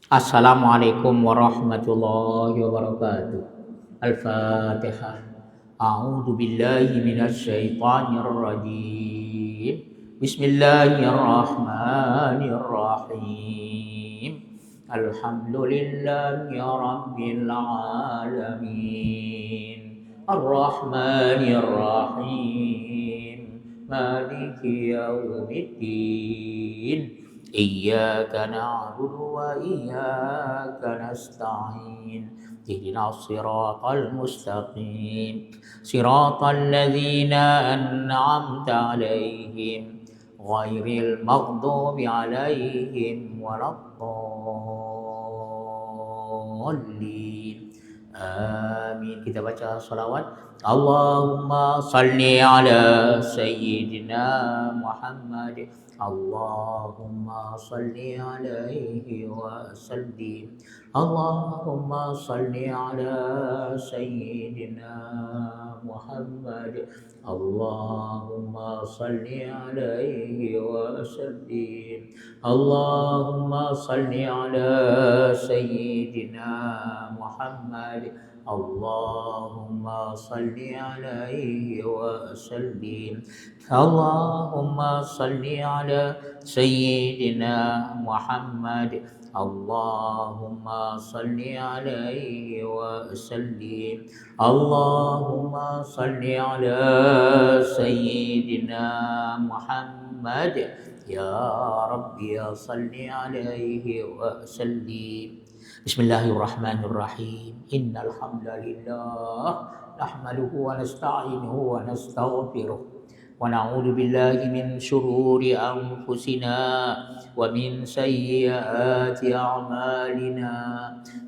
Assalamualaikum warahmatullahi wabarakatuh. Al-Fatihah. A'udzu billahi minasy syaithanir rajim. Bismillahirrahmanirrahim. Alhamdulillahi rabbil alamin. Ar-Rahmanir Rahim. Maliki yaumiddin. Iyyaka na'budu wa iyyaka nasta'in. Ihdinas siratal mustaqim. Siratal ladzina an'amta 'alaihim ghairil maghdubi 'alaihim waladdallin. Amin. Kita baca salawat. Allahumma salli ala sayyidina Muhammad. Allahumma salli alaihi wa sallim. Allahumma salli ala sayyidina Muhammad. Allahumma salli alaihi wa sallim. Allahumma salli ala sayyidina Muhammad. Allahumma salli alaihi wa sallim. Allahumma salli ala sayyidina Muhammad. Allahumma salli alaihi wa sallim. Allahumma salli ala sayyidina Muhammad. Ya Rabbi ya salli alaihi wa sallim. Bismillahirrahmanirrahim. Innal hamdalillah nahmaduhu wa nasta'inuhu wa nastaghfiruh wa na'udzu billahi min syururi anfusina wa min sayyiati a'malina.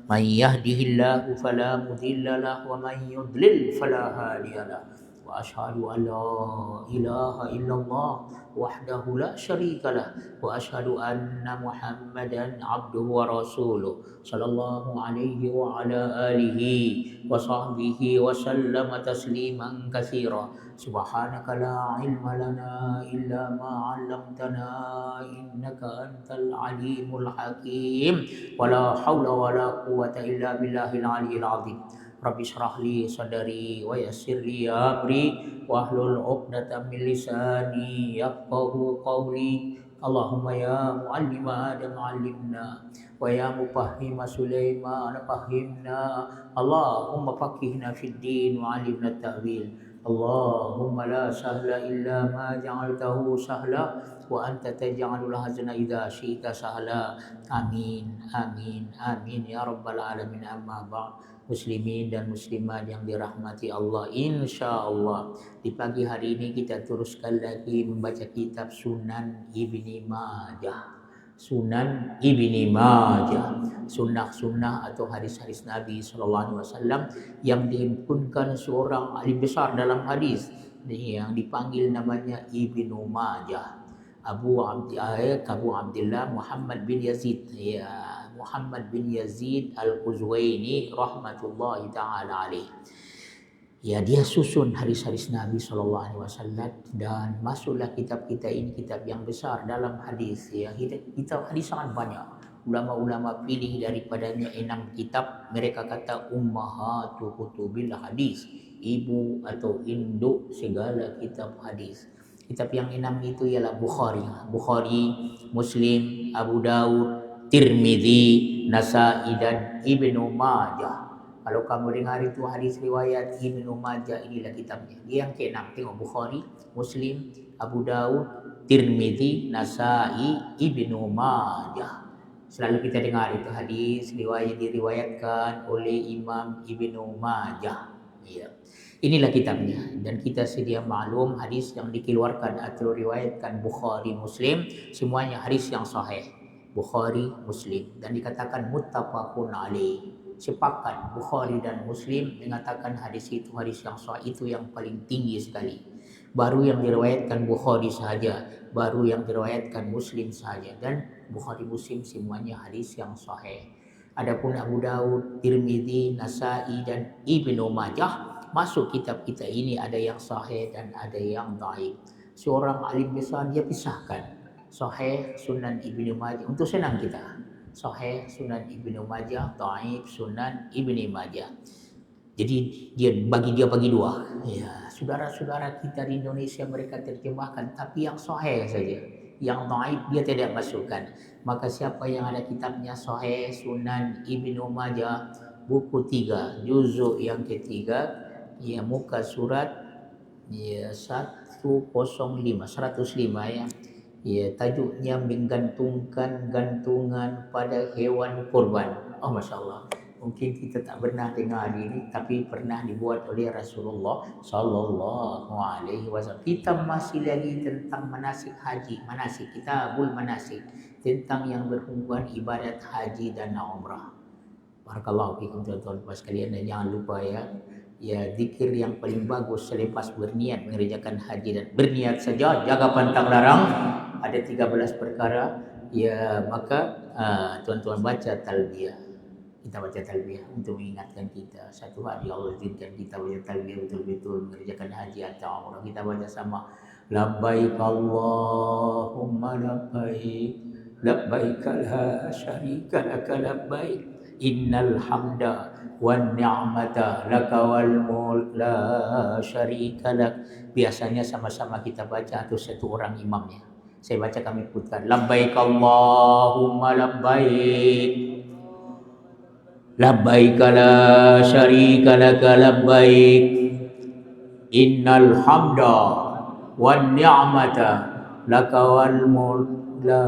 May yahdihillahu fala mudilla lahu wa may yudlil fala hadiya lahu. Wa asyhadu an la ilaha illallah wahdahu la syarika lah wa asyhadu anna Muhammadan abduhu wa rasuluh sallallahu alaihi wa ala alihi wa sahbihi wa sallama tasliman katsira. Subhanaka la ilma lana illa ma 'allamtana innaka antal alimul hakim. Wa la haula wa la quwwata illa billahil aliyyil azim. Rabbi shrah li sadari wa yassir li amri wahlul 'uqdatam min lisani yafqahu qawli. Allahumma ya muallima Adam 'allimna wa ya mufahhima Sulaiman fahhimna. Allahumma faqihna fid din wa 'allimna ta'wil. Allahumma la sahla illa ma ja'altahu sahla wa anta taj'alul hazna idza syi'ta sahla. Amin amin amin ya rabbal alamin. Amma ba'd. Muslimin dan muslimat yang dirahmati Allah, insya Allah di pagi hari ini kita teruskan lagi membaca kitab Sunan Ibni Majah. Sunan Ibni Majah, sunnah-sunnah atau hadis-hadis Nabi SAW yang dihimpunkan seorang alim besar dalam hadis yang dipanggil namanya Ibnu Majah, Abu Abdullah Muhammad bin Yazid, ya, Muhammad bin Yazid Al-Quzwaini rahmatullahi ta'ala alaih. Ya, dia susun hadis-hadis Nabi SAW dan masuklah kitab kita ini kitab yang besar dalam hadis. Ya, kitab hadis sangat banyak. Ulama-ulama pilih daripadanya 6 kitab. Mereka kata ummahatu kutubil hadis, ibu atau induk segala kitab hadis. Kitab yang 6 itu ialah Bukhari, Muslim, Abu Daud, Tirmidzi, Nasa'i dan Ibnu Majah. Kalau kamu dengar itu hadis riwayat Ibnu Majah, inilah kitabnya. Dia yang ke-6. Tengok Bukhari, Muslim, Abu Daud, Tirmidzi, Nasa'i, Ibnu Majah. Selalu kita dengar itu hadis diriwayatkan oleh Imam Ibnu Majah. Ya. Inilah kitabnya dan kita sedia maklum hadis yang dikeluarkan atau riwayatkan Bukhari, Muslim semuanya hadis yang sahih. Bukhari, Muslim dan dikatakan muttafaqun alaih. Sepakat Bukhari dan Muslim mengatakan hadis itu hadis yang sahih, itu yang paling tinggi sekali. Baru yang diriwayatkan Bukhari sahaja, baru yang diriwayatkan Muslim sahaja, dan Bukhari Muslim semuanya hadis yang sahih. Adapun Abu Daud, Tirmidzi, Nasa'i dan Ibnu Majah masuk kitab kita ini ada yang sahih dan ada yang dhaif. Seorang alim besar dia pisahkan Sahih Sunan Ibnu Majah untuk senang kita. Sahih Sunan Ibnu Majah, Dhaif Sunan Ibnu Majah. Jadi bagi dua. Ya, saudara-saudara kita di Indonesia mereka terjemahkan, tapi yang sahih saja. Yang dhaif dia tidak masukkan. Maka siapa yang ada kitabnya Sahih Sunan Ibnu Majah buku 3, juzuk yang ketiga, ya muka surat ya 105 ya. Ya, tajuknya menggantungkan gantungan pada hewan kurban. Oh, Masya Allah. Mungkin kita tak pernah dengar ini, tapi pernah dibuat oleh Rasulullah Sallallahu Alaihi Wasallam. Kita masih lagi tentang manasik haji, kitabul manasik, tentang yang berhubungan ibadat haji dan umrah. Barakallahu fikum tuan-tuan sekalian, dan jangan lupa ya zikir yang paling bagus selepas berniat mengerjakan haji dan berniat saja, jaga pantang larang. Ada 13 perkara, ya maka tuan-tuan baca talbiyah. Kita baca talbiyah untuk mengingatkan kita satu hari Allah izinkan kita baca talbiyah betul-betul mengerjakan haji atau umrah. Kita baca sama, labbaik Allahumma labbaik, labbaik la syarika laka labbaik, innal hamda wan ni'mata laka wal mulk la syarika lak. Biasanya sama-sama kita baca atau satu orang imamnya. Saya baca, kami putar, labbaik Allahumma labbaik, labbaik la syarika laka labbaik, innal hamda wan ni'mata laka wal mulk la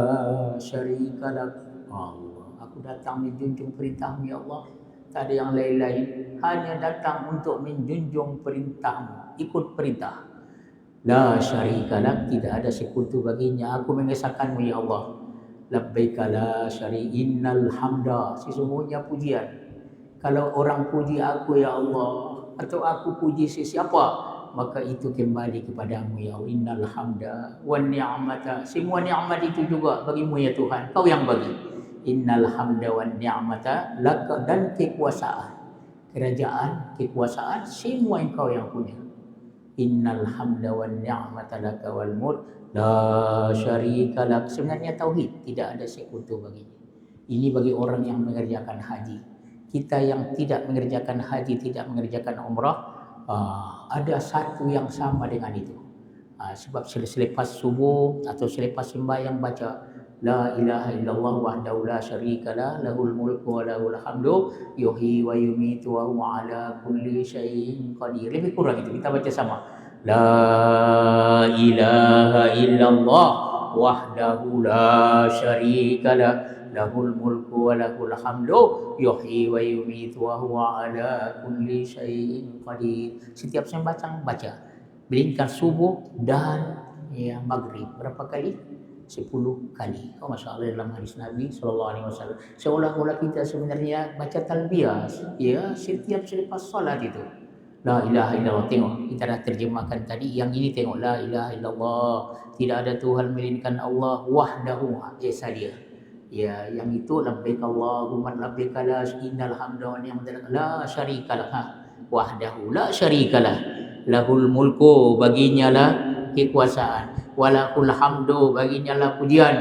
syarika lak. Allah, aku datang menjunjung perintahmu ya Allah, tak ada yang lain-lain, hanya datang untuk menjunjung perintahmu, ikut perintah. La syarika lak, tidak ada sekutu baginya, aku mengesahkanmu ya Allah. Labbaika la syarika, innal hamda, sesungguhnya pujian, kalau orang puji aku ya Allah, atau aku puji sesiapa, maka itu kembali kepadamu ya Allah. Innal hamda wan ni'mata, semua nikmat itu juga bagimu ya Tuhan, kau yang bagi. Innal hamda wan ni'mata laka, dan kekuasaan, kerajaan, kekuasaan, semua engkau yang punya. Innal hamda wan ni'mata laka wal mulk la syarika lak. Sebenarnya tauhid, tidak ada sekutu baginya. Ini bagi orang yang mengerjakan haji. Kita yang tidak mengerjakan haji, tidak mengerjakan umrah, ada satu yang sama dengan itu. Sebab selepas subuh atau selepas sembahyang baca la ilaha illallah wahdahu la syarikalah, lahul mulku wa lahul hamdu, yuhyi wa yumiitu wa huwa ala kulli syai'in qadir. Lebih kurang itu kita baca sama, la ilaha illallah wahdahu la syarikalah, lahul mulku wa lahul hamdu, yuhyi wa yumiitu wa huwa ala kulli syai'in qadir. Setiap sembahyang baca, berikan subuh dan maghrib berapa kali? 10 kali. Oh, Masya Allah, dalam hadis Nabi SAW, seolah-olah kita sebenarnya baca talbiyah ya setiap selepas salat itu. La ilaha illallah, tengok kita dah terjemahkan tadi. Yang ini tengok, la ilaha illallah, tidak ada Tuhan melainkan Allah, wahdahu, esa dia. Ya, yang itu labbaik Allahumma labbaik la innal hamda wa ni'mata la syarikalah, wahdahu la syarikalah, lahul mulku, baginya lah kekuasaan, walakul hamdu, baginya lah pujian,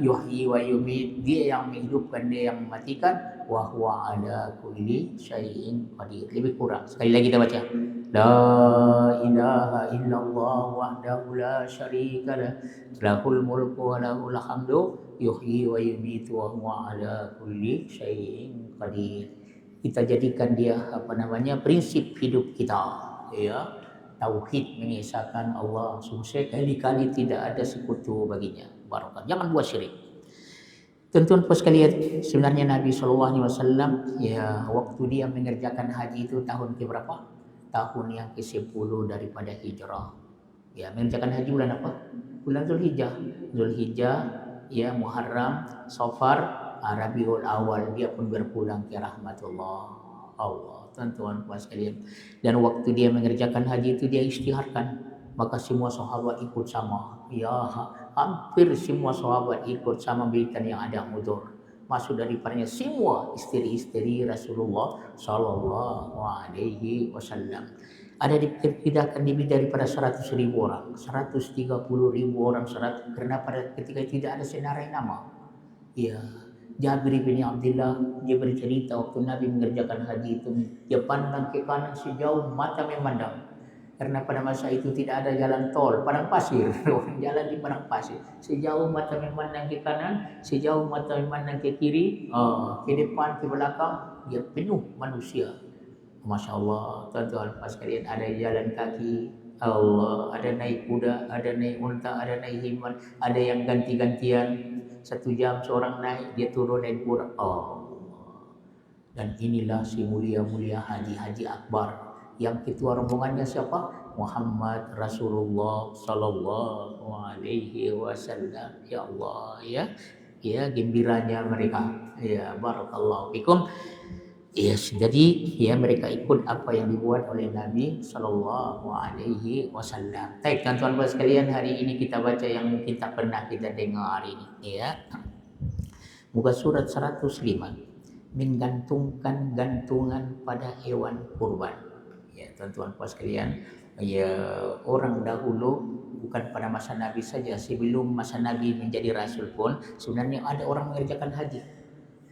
yuhyi wa yumit, dia yang menghidupkan, dia yang mematikan, wa huwa ala kulli syai'in qadir. Lebih kurang sekali lagi kita baca, la ilaha illallah wahdahu la syarikalah, lahul mulku wa lahul hamdu, yuhyi wa yumit wa huwa ala kulli syai'in qadir. Kita jadikan dia prinsip hidup kita, ya. Tauhid, mengesahkan Allah sekali-kali, tidak ada sekutu baginya. Barakah. Jangan buat syirik. Tuan-tuan sekalian, sebenarnya Nabi SAW ya waktu dia mengerjakan haji itu tahun ke berapa? Tahun yang ke-10 daripada hijrah. Ya, mengerjakan haji bulan apa? Bulan Zulhijjah. Zulhijjah, ya Muharram, Safar, Rabiul Awal, dia pun berpulang ke rahmatullah Allah. Tuan-tuan sekalian, dan waktu dia mengerjakan haji itu dia isytiharkan, maka semua sahabat ikut sama. Ya, hampir semua sahabat ikut sama, berikan yang ada udzur. Masuk daripadanya semua istri-istri Rasulullah Sallallahu Alaihi Wasallam. Ada diperkirakan lebih daripada 100.000 orang, 130.000 orang, karena pada ketika tidak ada senarai nama. Ya, Jabir bin Abdullah dia bercerita waktu Nabi mengerjakan haji itu dia pandang ke kanan sejauh mata memandang. Karena pada masa itu tidak ada jalan tol, padang pasir, jalan di padang pasir. Sejauh mata memandang ke kanan, sejauh mata memandang ke kiri, ke depan, ke belakang, dia penuh manusia. Masya Allah, tuan-tuan pas sekalian, ada jalan kaki, Allah, ada naik kuda, ada naik unta, ada naik himar, ada yang ganti-gantian. 1 jam seorang naik, dia turun naik kuda. Dan inilah si mulia-mulia Haji Akbar. Yang ketua rombongannya siapa? Muhammad Rasulullah Sallallahu Alaihi Wasallam. Ya Allah, ya gembiranya mereka. Ya barakallahu fikum. Yes, jadi ya mereka ikut apa yang dibuat oleh Nabi Sallallahu Alaihi Wasallam. Baik, tuan-tuan sekalian, hari ini kita baca yang mungkin tak pernah kita dengar hari ini. Ya, muka surat 105, menggantungkan gantungan pada hewan kurban. Ya, tuan-tuan puas sekalian, ya orang dahulu bukan pada masa Nabi saja, sebelum masa Nabi menjadi Rasul pun sebenarnya ada orang mengerjakan haji.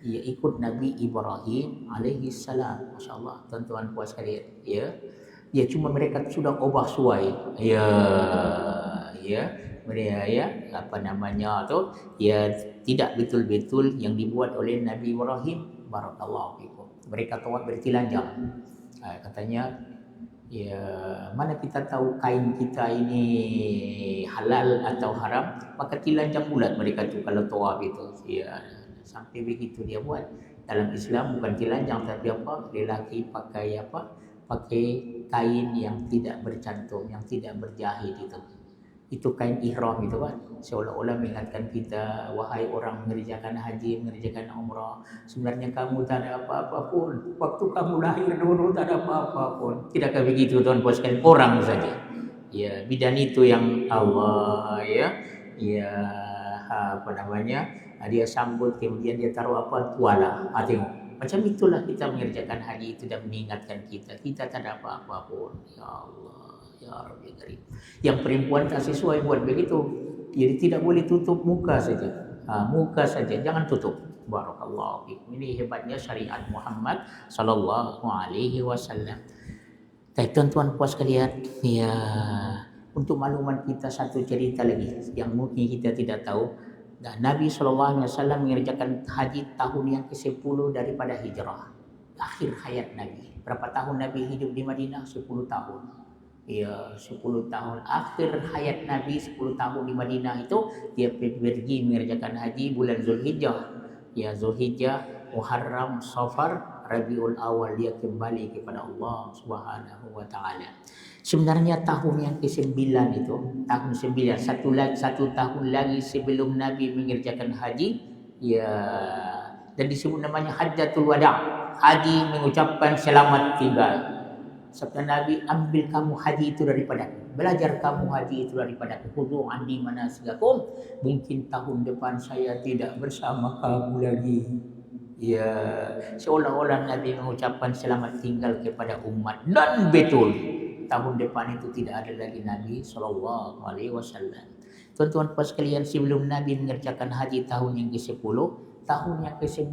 Ya ikut Nabi Ibrahim alaihi salam. Masya Allah, tuan-tuan puas sekalian. Ya cuma mereka sudah ubah suai. Mereka apa namanya tu? Ya tidak betul-betul yang dibuat oleh Nabi Ibrahim. Barakallahu fikum. Mereka tawaf bertelanjang. Katanya, ya mana kita tahu kain kita ini halal atau haram, maka telanjang bulat mereka tu kalau tawaf itu. Ya sampai begitu dia buat. Dalam Islam bukan telanjang tapi apa? Lelaki pakai apa? Pakai kain yang tidak bercantum, yang tidak berjahit itu. Itu kain ihram itu kan, seolah-olah mengingatkan kita, wahai orang mengerjakan haji, mengerjakan umrah, sebenarnya kamu tak ada apa-apa pun. Waktu kamu lahir dulu tak ada apa-apa pun. Tidakkah begitu tuan-tuan sekalian? Orang saja. Ya, bidan itu yang Allah apa namanya? Dia sambut kemudian dia taruh apa? Tuala. Tengok. Macam itulah kita mengerjakan haji itu dan mengingatkan kita tak ada apa-apa pun. Ya Allah. Ya Rabbi Karim. Yang perempuan tak sesuai buat begitu. Jadi tidak boleh tutup muka saja. Muka saja, jangan tutup. Barakallahu fikum. Ini hebatnya syariat Muhammad sallallahu alaihi wasallam. Tuan-tuan puas sekalian, ya untuk makluman kita satu cerita lagi yang mungkin kita tidak tahu. Nabi sallallahu alaihi wasallam mengerjakan haji tahun yang ke-10 daripada hijrah. Akhir hayat Nabi. Berapa tahun Nabi hidup di Madinah? 10 tahun. Ya 10 tahun akhir hayat Nabi, 10 tahun di Madinah itu dia pergi mengerjakan haji bulan Zulhijjah. Ya Zulhijjah, Muharram, Safar, Rabiul Awal dia kembali kepada Allah Subhanahu wa taala. Sebenarnya tahun yang ke-9 itu, tahun 9, satu tahun lagi sebelum Nabi mengerjakan haji, ya dan disebut namanya Hajjatul Wada'. Haji mengucapkan selamat tinggal. Sabda Nabi, ambil kamu haji itu daripadaku, belajar kamu haji itu daripadaku. Khudhu anni manasikakum. Mungkin tahun depan saya tidak bersama kamu lagi. Ya, seolah-olah Nabi mengucapkan selamat tinggal kepada umat. Dan betul, tahun depan itu tidak ada lagi Nabi sallallahu alaihi wasallam. Tuan-tuan puan sekalian, sebelum Nabi mengerjakan haji tahun yang ke-10, tahun yang ke-9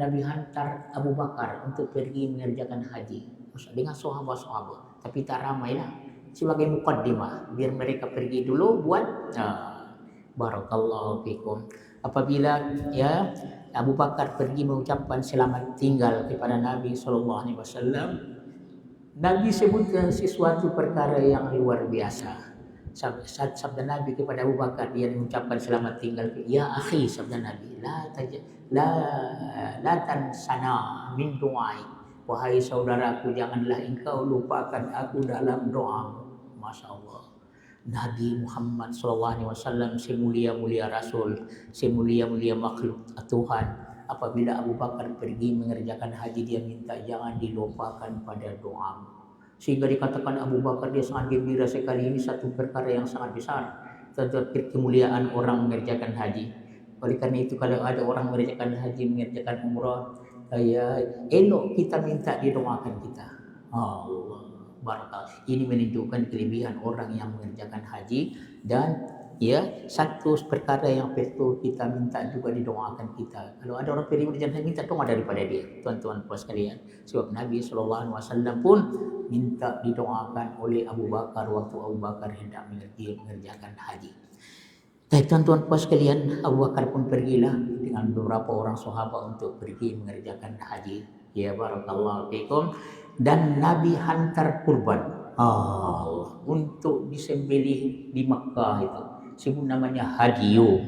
Nabi hantar Abu Bakar untuk pergi mengerjakan haji dengan sahabat-sahabat, tapi tak ramai lah, sebagai muqaddimah biar mereka pergi dulu buat barakallahu fikum. Apabila ya Abu Bakar pergi mengucapkan selamat tinggal kepada Nabi sallallahu alaihi wasallam, Nabi sebutkan sesuatu perkara yang luar biasa. Sabda Nabi kepada Abu Bakar, dia mengucapkan selamat tinggal, ya akhi, sabda Nabi, la tansana min du'ai. Wahai saudaraku, janganlah engkau lupakan aku dalam doa. Masya Allah. Nabi Muhammad SAW semulia-mulia Rasul, semulia-mulia makhluk Tuhan. Apabila Abu Bakar pergi mengerjakan haji, dia minta jangan dilupakan pada doa. Sehingga dikatakan Abu Bakar dia sangat gembira sekali. Ini satu perkara yang sangat besar. Tentang kemuliaan orang mengerjakan haji. Oleh karena itu kalau ada orang mengerjakan haji, mengerjakan umrah, ya elok kita minta didoakan kita. Allah barakah. Ini menunjukkan kelebihan orang yang mengerjakan haji dan Ya, satu perkara yang perlu kita minta juga didoakan kita. Kalau ada orang pergi berjalan, minta doa daripada dia, tuan-tuan puas sekalian. Sebab Nabi SAW pun minta didoakan oleh Abu Bakar waktu Abu Bakar hendak mengerjakan haji. Dan tuan-tuan puas sekalian, Abu Bakar pun pergilah dengan beberapa orang sahabat untuk pergi mengerjakan haji. Ya, barakallahu fikum. Dan Nabi hantar kurban untuk disembelih di Makkah itu. Sebut namanya hadiyu.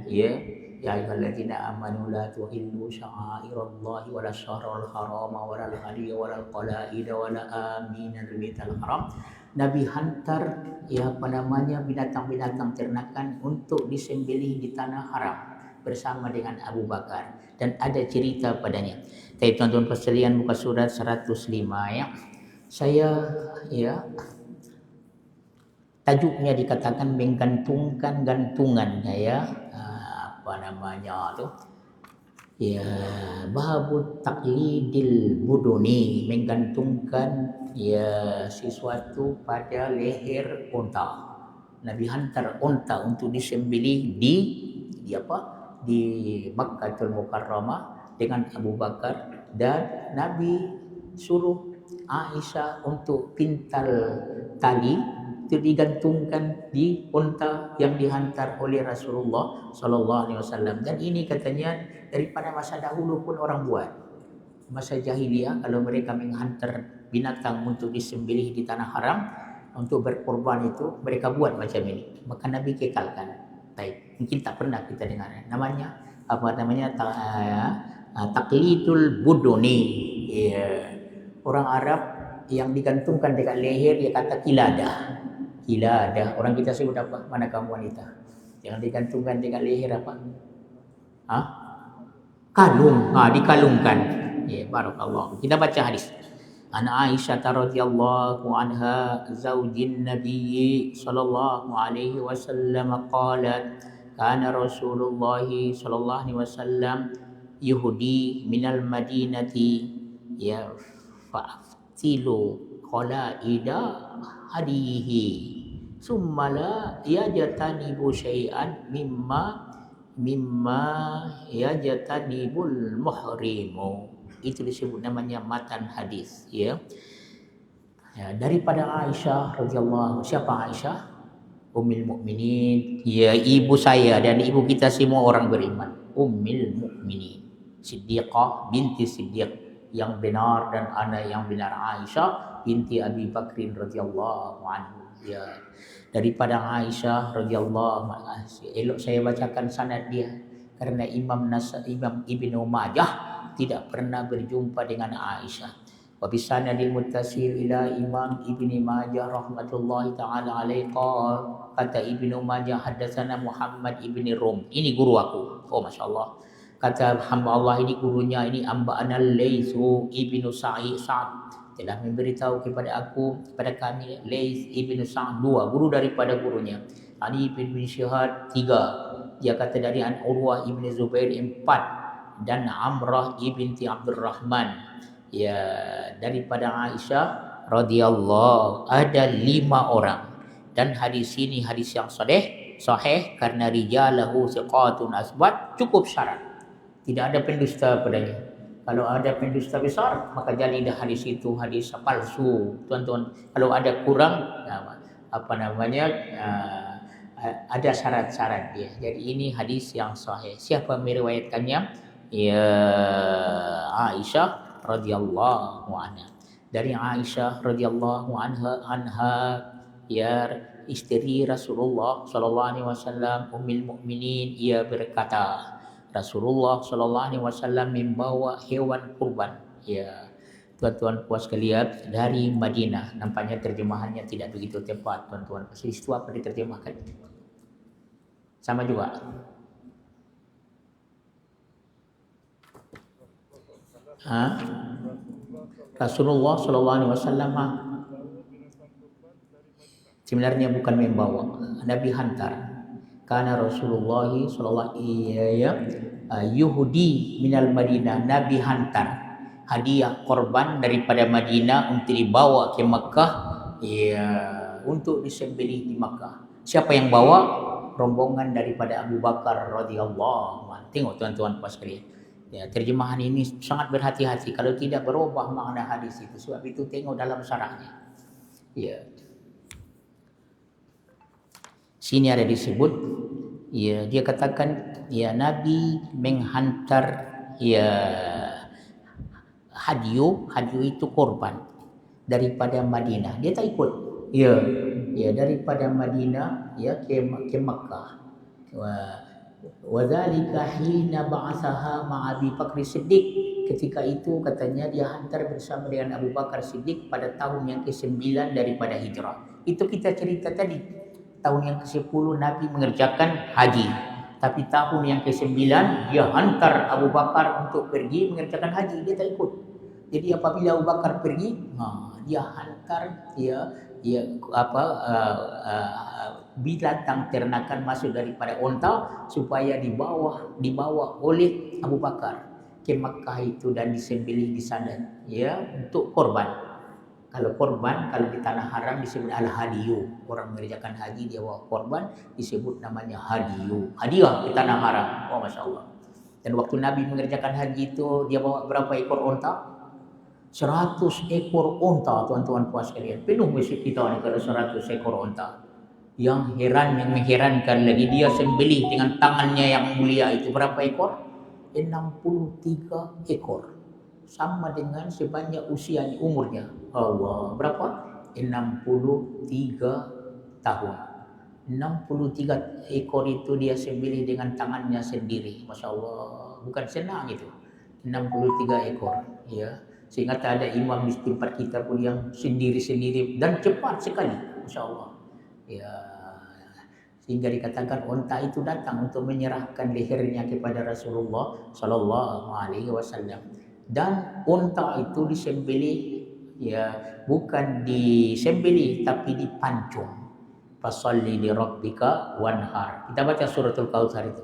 Ya, ya ayyuhalladzina amanu la tuhillu sya'airallahi wala syahral harama wala hadiya wala qalaida wala aminal baitul haram. Nabi hantar binatang-binatang ternakan untuk disembelih di tanah haram bersama dengan Abu Bakar, dan ada cerita padanya. Tapi tuan-tuan sekalian, buka surat 105 ya. Saya tajuknya dikatakan menggantungkan gantungannya ya, babut taklidil buduni, menggantungkan sesuatu pada leher unta. Nabi hantar unta untuk disembelih di Makkahul Mukarramah dengan Abu Bakar, dan Nabi suruh Aisyah untuk pintal tali itu digantungkan di unta yang dihantar oleh Rasulullah sallallahu alaihi wasallam. Dan ini katanya daripada masa dahulu pun orang buat. Masa jahiliyah kalau mereka menghantar binatang untuk disembelih di tanah haram untuk berkorban itu, mereka buat macam ini. Maka Nabi kekalkan. Baik, mungkin tak pernah kita dengar. Namanya taklidul buduni. Orang Arab yang digantungkan dekat leher dia kata kilada. Orang kita sebut apa? Mana kamu wanita? Yang digantungkan dekat leher apa? Kalung. Dikalungkan. Ya, barakallah. Kita baca hadis. An Aisyah radhiyallahu anha zaujin Nabi sallallahu alaihi wasallam qalat kana Rasulullah sallallahu alaihi wasallam yuhdi minal madinati ya fa'tilu qalaida hadihi summa la yajtanibu syai'an mimma yajtanibul muhrimu. Itu disebut namanya matan hadis ya. Daripada Aisyah radhiyallahu. Siapa Aisyah? Ummul Mukminin, ya ibu saya dan ibu kita semua orang beriman. Ummul Mukminin, Siddiqah binti Siddiq yang benar dan anak yang benar, Aisyah binti Abi Bakrin radhiyallahu anhu. Ya, daripada Aisyah radhiyallahu anha. Elok saya bacakan sanad dia karena Imam Ibnu Majah tidak pernah berjumpa dengan Aisyah. Wa bi sanadil muttasil ila Imam Ibnu Majah rahmatullahi taala alaihi kata Ibnu Majah haddatsana Muhammad ibni Rum. Ini guru aku. Oh masyaallah. Kata hamba Allah ini gurunya ini amba'ana Laitsu ibnu Sa'id telah memberitahu kepada kami Laits ibnu Sa'd, 2 guru daripada gurunya. Ali bin Syihab 3. Dia kata dari an Urwah ibn Zubair 4 dan Amrah ibnti Abdurrahman. Ya, daripada Aisyah radhiyallahu ada 5 orang. Dan hadis ini hadis yang sahih karena rijalahu thiqatun asbat, cukup syarat. Tidak ada pendusta padanya. Kalau ada pendusta besar, maka jadilah hadis itu hadis palsu. Tuan-tuan, kalau ada kurang ada syarat-syarat dia. Jadi ini hadis yang sahih. Siapa meriwayatkannya? Ya, Aisyah radhiyallahu anha. Dari Aisyah radhiyallahu anha ya istri Rasulullah sallallahu alaihi wasallam ummul mukminin, ia berkata Rasulullah sallallahu alaihi wasallam membawa hewan kurban. Ya, tuan-tuan puas sekalian, dari Madinah. Nampaknya terjemahannya tidak begitu tepat, tuan-tuan. Itu apa diterjemahkan? Sama juga. Rasulullah sallallahu alaihi wasallam sebenarnya bukan membawa, Nabi hantar. Karena Rasulullah sallallahu Yahudi minal Madinah, Nabi hantar hadiah korban daripada Madinah untuk dibawa ke Makkah, ya, untuk disembelih di Makkah. Siapa yang bawa? Rombongan daripada Abu Bakar radhiyallahu anhu. Tengok tuan-tuan puas sekalian. Ya, terjemahan ini sangat berhati-hati kalau tidak berubah makna hadis itu. Sebab itu tengok dalam syarahnya. Ya. Sini ada disebut, ya, dia katakan, ya, Nabi menghantar, ya, hadyu itu korban daripada Madinah. Dia tak ikut. Ya, ya, daripada Madinah, ya, ke Makkah. Wa dzalika hina ba'atsaha ma'a Abi Bakar Siddiq. Ketika itu katanya dia hantar bersama dengan Abu Bakar Siddiq pada tahun yang ke-9 daripada hijrah. Itu kita cerita tadi. Tahun yang ke-10 Nabi mengerjakan haji. Tapi tahun yang ke-9 dia hantar Abu Bakar untuk pergi mengerjakan haji. Dia tak ikut. Jadi apabila Abu Bakar pergi, dia hantar, binatang ternakan masuk daripada onta supaya dibawa oleh Abu Bakar ke Makkah itu dan disembelih di sana, ya, untuk korban. Kalau di tanah haram disebut al-hadiyu. Orang mengerjakan haji dia bawa korban disebut namanya hadiyu. Hadiah di tanah haram. Oh, Masya Allah. Dan waktu Nabi mengerjakan haji itu dia bawa berapa ekor onta? 100 ekor onta, tuan-tuan puas sekalian. Penuh masjid kita ni kalau 100 ekor onta. Yang mengherankan lagi, dia sembelih dengan tangannya yang mulia itu berapa ekor? 63 ekor. Sama dengan sebanyak usianya, umurnya. Allah, berapa? 63 tahun. 63 ekor itu dia sembelih dengan tangannya sendiri. Masya Allah, bukan senang itu. 63 ekor, ya. Sehingga tak ada imam di tempat kita pun yang sendiri-sendiri dan cepat sekali, Masya Allah. Ya, sehingga dikatakan onta itu datang untuk menyerahkan lehernya kepada Rasulullah Sallallahu Alaihi Wasallam. Dan onta itu disembelih, ya, bukan disembelih tapi dipancung. Fasalli li rabbika wanhar. Kita baca suratul Kautsar itu.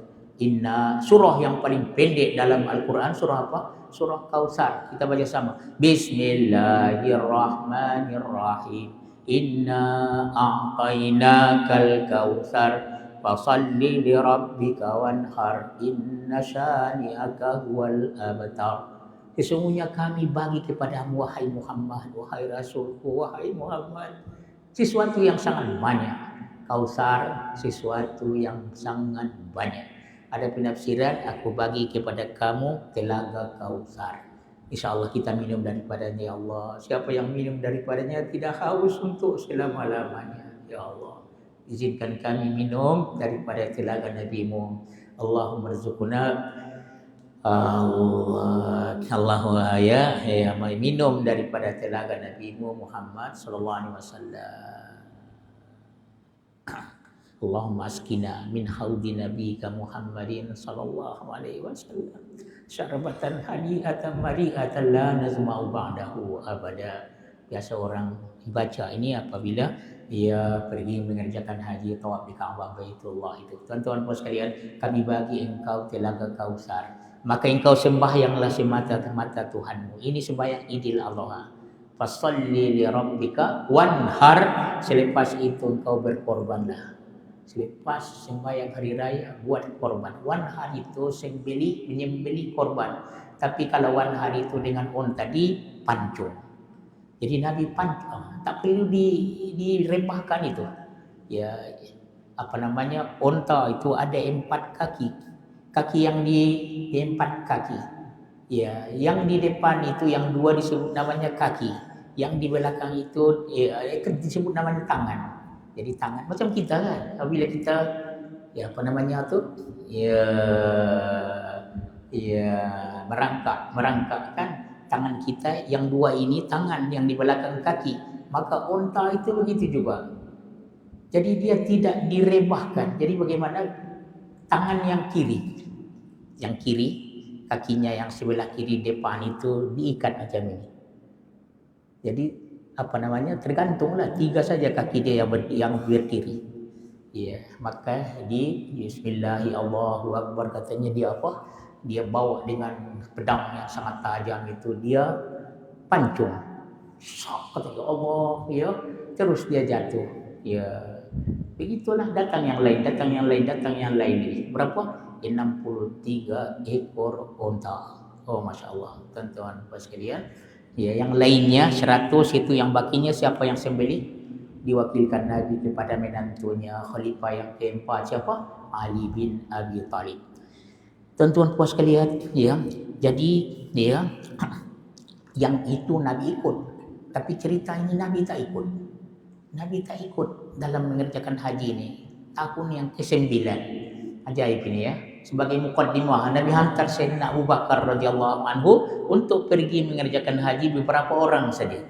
Surah yang paling pendek dalam Al-Quran, surah apa? Surah Kautsar. Kita baca sama. Bismillahirrahmanirrahim. Inna a'tainakal kautsar fasalli li rabbika wanhar inna syani'aka huwal abtar. Sesungguhnya kami bagi kepadamu wahai Muhammad, wahai Rasulku, wahai Muhammad, sesuatu yang sangat banyak. Kautsar, sesuatu yang sangat banyak. Ada penafsiran, aku bagi kepada kamu telaga Kautsar. InsyaAllah kita minum daripadanya, ya Allah. Siapa yang minum daripadanya tidak haus untuk selama-lamanya, ya Allah. Izinkan kami minum daripada telaga Nabi-Mu. Allahumma rizukuna Allah, ya, minum daripada telaga Nabi-Mu Muhammad sallallahu alaihi wasallam. Allahumma askina min haudi nabiyika Muhammadin sallallahu alaihi wasallam syarbatan hadiatan mari'atan la nazma'u ba'dahu abada. Biasa orang baca ini apabila dia pergi mengerjakan haji tawaf di Ka'bah Baitullah itu. Tuan-tuan puan sekalian, kami bagi engkau telaga Kautsar, maka engkau sembahyanglah semata-mata Tuhanmu. Ini sembahyang Idul Adha. Fasalli li rabbika wanhar. Selepas itu engkau berkorbanlah. Selepas sembahyang hari raya buat korban. Wanhar itu menyembelih korban. Tapi kalau wanhar itu dengan onta dipancung. Jadi Nabi pancung, tak perlu diremahkan itu. Ya, onta itu ada 4 kaki. Kaki yang di 4 kaki. Ya, yang di depan itu yang 2 disebut namanya kaki. Yang di belakang itu disebut namanya tangan. Jadi tangan macam kita kan, apabila kita merangkak kan, tangan kita yang 2 ini tangan yang di belakang kaki, maka onta itu begitu juga. Jadi dia tidak direbahkan. Jadi bagaimana tangan yang kiri, kakinya yang sebelah kiri depan itu diikat macam ini. Jadi tergantunglah 3 saja kaki dia yang berdiri. Ya, maka di Bismillahi Allahu Akbar katanya dia bawa dengan pedang yang sangat tajam itu, dia pancung. Kata Allah, ya, terus dia jatuh. Ya, Begitulah datang yang lain, datang yang lain, datang yang lain. Berapa? 63 ekor unta. Oh, Masya Allah, tuan-tuan sekalian. Ya, yang lainnya 100 itu yang bakinya siapa yang sembelih? Diwakilkan Nabi kepada menantunya, khalifah yang keempat siapa? Ali bin Abi Thalib. Tuan-tuan puas sekalian, ya. Jadi, ya, yang itu Nabi ikut. Tapi cerita ini Nabi tak ikut. Nabi tak ikut dalam mengerjakan haji ini. Tahun yang ke-9. Ajaib ini ya. Sebagai mukaddimah, Nabi hantar Sayyidina Abu Bakar radhiyallahu anhu untuk pergi mengerjakan haji beberapa orang saja.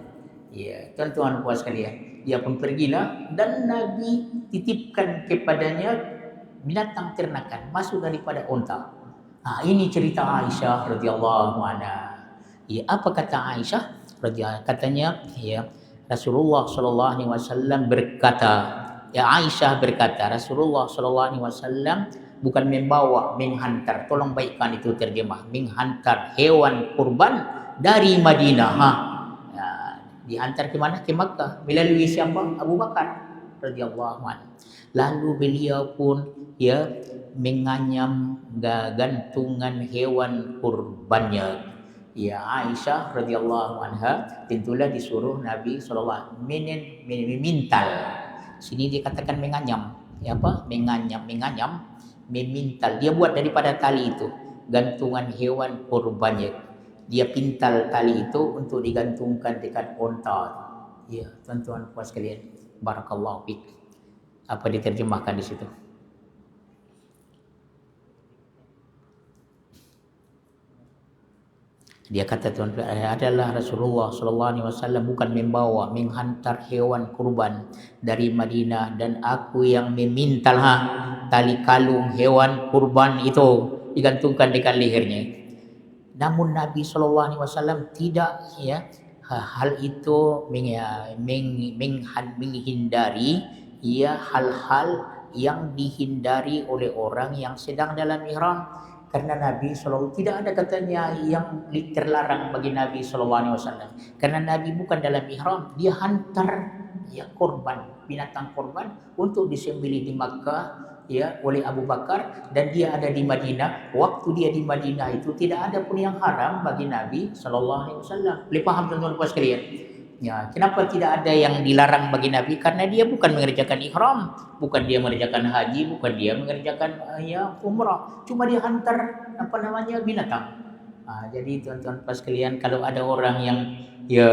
Ya, tuan-tuan puas sekalian. Dia pun pergilah dan Nabi titipkan kepadanya binatang ternakan masuk daripada unta. Nah, ini cerita Aisyah radhiyallahu anha. Ya, apa kata Aisyah? Katanya, ya, Rasulullah sallallahu alaihi wasallam berkata, ya Aisyah berkata, Rasulullah sallallahu alaihi wasallam bukan membawa, menghantar. Tolong baikkan itu terjemah. Menghantar hewan kurban dari Madinah. Ya, dihantar ke mana? Ke Makkah. Melalui siapa? Abu Bakar radhiyallahu anhu. Lalu beliau pun ya menganyam gantungan hewan kurbannya. Ya Aisyah radhiyallahu anha tentulah disuruh Nabi sallallahu alaihi wasallam memintal. Sini dikatakan menganyam. Ya apa? Menganyam, memintal. Dia buat daripada tali itu gantungan hewan kurbannya. Dia pintal tali itu untuk digantungkan dekat unta. Ya, tuan-tuan puas sekalian. Barakallahu fiik. Apa diterjemahkan di situ? Dia kata tuan-tuan adalah Rasulullah sallallahu alaihi wasallam bukan membawa, menghantar hewan kurban dari Madinah dan aku yang memintal tali kalung hewan kurban itu digantungkan dekat lehernya. Namun Nabi sallallahu alaihi wasallam tidak ya hal itu menghindari ya hal-hal yang dihindari oleh orang yang sedang dalam ihram. Karena Nabi SAW tidak ada katanya yang terlarang bagi Nabi SAW. Karena Nabi bukan dalam ihram, dia hantar ya korban, binatang korban untuk disembelih di Makkah ya oleh Abu Bakar dan dia ada di Madinah. Waktu dia di Madinah itu tidak ada pun yang haram bagi Nabi SAW. Boleh paham tuan-tuan puas sekalian? Ya, kenapa tidak ada yang dilarang bagi Nabi? Karena dia bukan mengerjakan ihram, bukan dia mengerjakan haji, bukan dia mengerjakan ya umrah. Cuma dia hantar binatang. Jadi tuan-tuan pas sekalian, kalau ada orang yang ya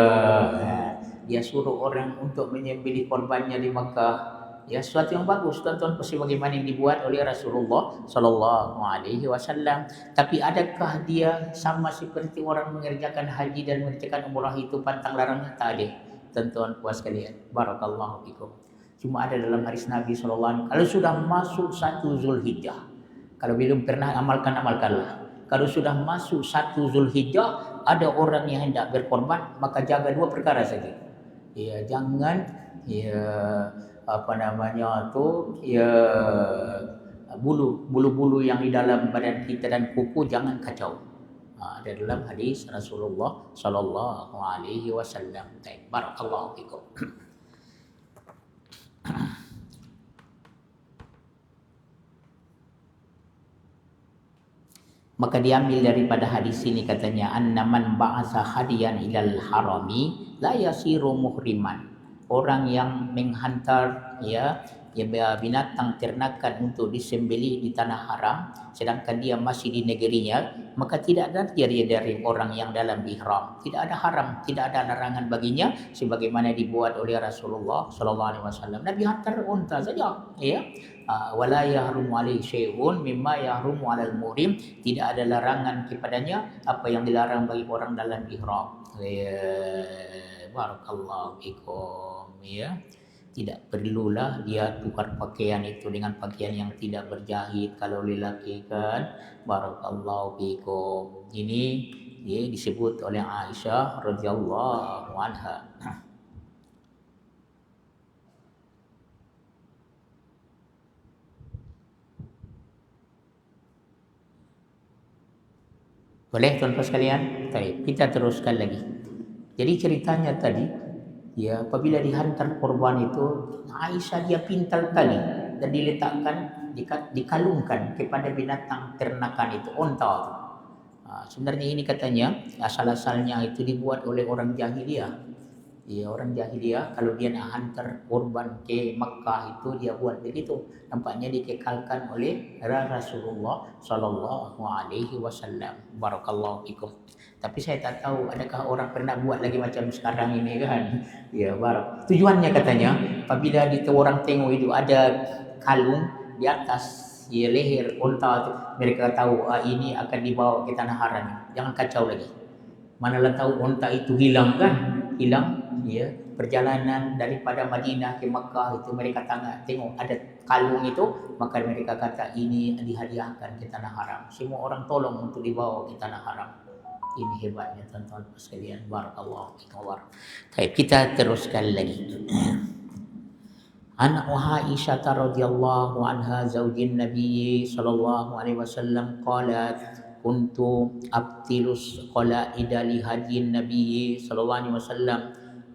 dia suruh orang untuk menyembelih korbannya di Makkah, ya sesuatu yang bagus tuan-tuan pasti bagaimana yang dibuat oleh Rasulullah sallallahu alaihi wasallam. Tapi adakah dia sama seperti orang mengerjakan haji dan mengerjakan umrah itu pantang larang? Tak ada. Tuan-tuan puas sekalian. Barakallahu fikum. Cuma ada dalam hadis Nabi sallallahu alaihi wasallam kalau sudah masuk 1 Zulhijjah. Kalau belum pernah amalkanlah. Kalau sudah masuk 1 Zulhijjah ada orang yang hendak berkorban, maka jaga 2 perkara saja. Ya, jangan ya bulu-bulu yang di dalam badan kita dan kuku jangan kacau. Ada dalam hadis Rasulullah sallallahu alaihi wasallam. Barakallahu fikum. Maka diambil daripada hadis ini katanya annaman ba'asa hadiyan ilal harami la yasiru muhriman. Orang yang menghantar ya binatang ternakan untuk disembelih di tanah haram sedangkan dia masih di negerinya, maka tidak ada dia dari orang yang dalam ihram. Tidak ada haram, tidak ada larangan baginya sebagaimana dibuat oleh Rasulullah sallallahu alaihi wasallam. Nabi hantar unta saja ya. Wala yahrumu alaihi syai'un mimma yahrumu 'alal muhrim. Tidak ada larangan kepadanya apa yang dilarang bagi orang dalam ihram. Barakallahu fikum ya. Tidak perlulah dia tukar pakaian itu dengan pakaian yang tidak berjahit kalau lelaki kan. Barakallahu fikum. Ini ya, disebut oleh Aisyah radhiyallahu anha. Boleh tuan-tuan sekalian? Baik, kita teruskan lagi. Jadi ceritanya tadi Ya, apabila dihantar korban itu, Aisyah dia pintal tali dan diletakkan, dikalungkan kepada binatang ternakan itu, onta itu. Sebenarnya ini katanya asal-asalnya itu dibuat oleh orang jahiliyah. Ya, orang jahiliyah kalau dia nak hantar korban ke Makkah itu dia buat begitu. Nampaknya dikekalkan oleh Rasulullah sallallahu alaihi wasallam. Barakallahu fikum. Tapi saya tak tahu adakah orang pernah buat lagi macam sekarang ini kan. Ya, tujuannya katanya apabila orang tengok itu ada kalung di atas ya leher unta itu, mereka tahu ini akan dibawa ke tanah haram. Jangan kacau lagi. Manalah tahu unta itu hilang kan? Hilang ya, perjalanan daripada Madinah ke Makkah itu mereka tengok ada kalung itu, maka mereka kata ini dihadiahkan ke tanah haram. Semua orang tolong untuk dibawa ke tanah haram. Ini hebatnya tuan-tuan sekalian. Barakallahu fikum. Baik, kita teruskan lagi. An Aisyah radhiyallahu anha zaujin Nabi sallallahu alaihi wasallam qalat kuntu abtilus qalaida li hadyin Nabi sallallahu alaihi wasallam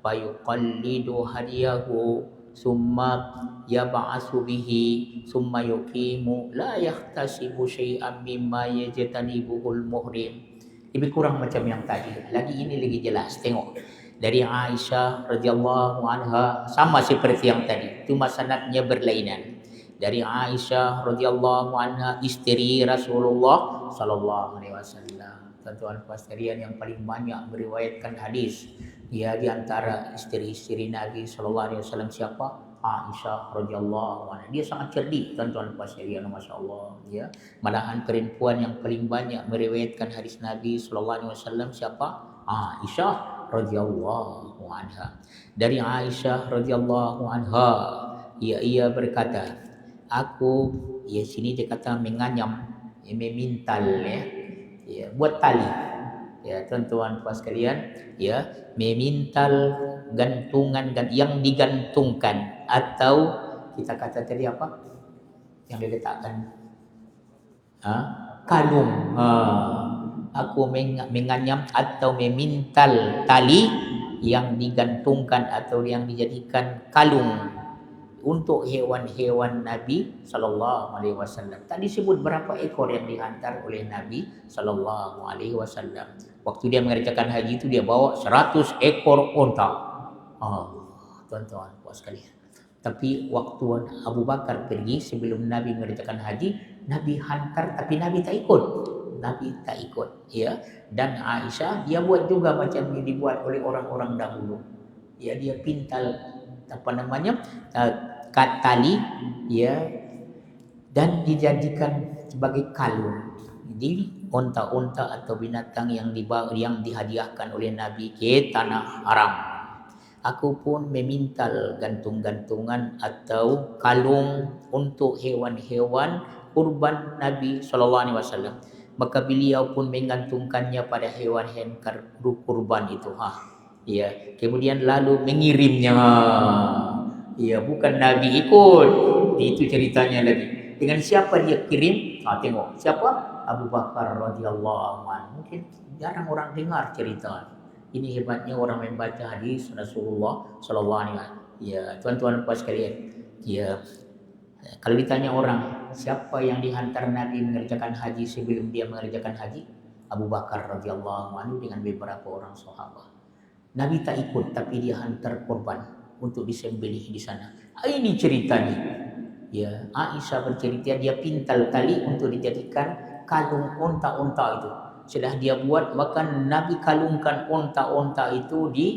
fa yuqallidu hadiyahu summa yab'asu bihi summa yuqimu la yahtasibu syai'an mimma yajtanibuhul muhrim. Lebih kurang macam yang tadi. Lagi ini lagi jelas. Tengok. Dari Aisyah radhiyallahu anha sama seperti yang tadi. Cuma sanadnya berlainan. Dari Aisyah radhiyallahu anha istri Rasulullah sallallahu alaihi wasallam. Tuan-tuan puan sekalian yang paling banyak meriwayatkan hadis. Ya, di antara istri-istri Nabi sallallahu alaihi wasallam siapa? Aisyah radhiyallahu anha. Dia sangat cerdik tuan-tuan puan sekalian, masya-Allah ya. Malahan perempuan yang paling banyak meriwayatkan hadis Nabi sallallahu alaihi wasallam siapa? Aisyah radhiyallahu anha. Dari Aisyah radhiyallahu anha, ia berkata, aku ya sini dia kata menganyam, ya, memintal ya, buat tali. Ya, tuan-tuan puan sekalian, ya, memintal gantungan yang digantungkan atau kita kata tadi apa? Yang diletakkan kalung. Aku menganyam atau memintal tali yang digantungkan atau yang dijadikan kalung untuk hewan-hewan Nabi sallallahu alaihi wasallam. Tadi sebut berapa ekor yang dihantar oleh Nabi sallallahu alaihi wasallam. Waktu dia mengerjakan haji itu dia bawa 100 ekor unta. Tuan-tuan puas sekalian. Tapi waktu Abu Bakar pergi sebelum Nabi mengerjakan haji, Nabi hantar tapi Nabi tak ikut. Nabi tak ikut, ya. Dan Aisyah dia buat juga macam yang dibuat oleh orang-orang dahulu. Ya, dia pintal tali, ya, dan dijadikan sebagai kalung di unta-unta atau binatang yang dihadiahkan oleh Nabi ke tanah haram. Aku pun memintal gantung-gantungan atau kalung untuk hewan-hewan kurban Nabi sallallahu alaihi wasallam. Maka beliau pun menggantungkannya pada hewan-hewan kurban itu. Ya, kemudian lalu mengirimnya. Ya, bukan Nabi ikut. Itu ceritanya lagi. Dengan siapa dia kirim? Tengok. Siapa? Abu Bakar radhiyallahu anhu. Mungkin jarang orang dengar cerita. Ini hebatnya orang membaca hadis Rasulullah sallallahu alaihi wasallam. Ya, tuan-tuan puan sekalian. Ya. Kalau ditanya orang, siapa yang dihantar Nabi mengerjakan haji sebelum dia mengerjakan haji? Abu Bakar radhiyallahu anhu dengan beberapa orang sahabat. Nabi tak ikut tapi dia hantar korban untuk disembelih di sana. Ini ceritanya. Ya, Aisyah bercerita dia pintal tali untuk dijadikan kalung unta-unta itu. Sudah dia buat, maka Nabi kalungkan unta-unta itu di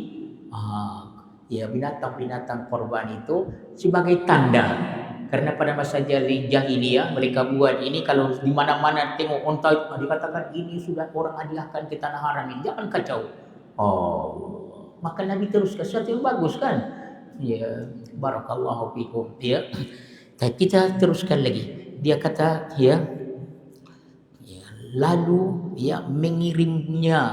binatang-binatang korban itu sebagai tanda. Karena pada masa jahiliyah mereka buat ini, kalau di mana-mana tengok unta itu dikatakan ini sudah orang hadiahkan ke tanah haram ini, jangan kacau. Maka Nabi terus sesuatu yang bagus kan? Ya, barakallahu fikum. Ya. Kita teruskan lagi. Dia kata lalu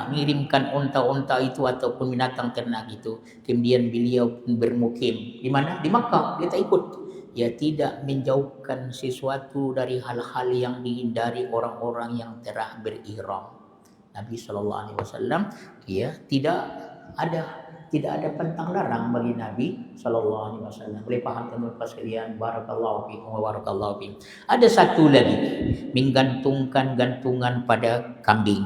mengirimkan unta-unta itu ataupun binatang ternak itu. Kemudian beliau pun bermukim di mana? Di Makkah. Dia tak ikut. Ya, tidak menjauhkan sesuatu dari hal-hal yang dihindari orang-orang yang telah berihram. Nabi sallallahu alaihi wasallam tidak ada tidak ada pantang larang bagi Nabi sallallahu alaihi wasallam. Boleh faham teman-teman sekalian? Barakallahu fiikum wa barakallahu fiikum. Ada satu lagi, menggantungkan gantungan pada kambing.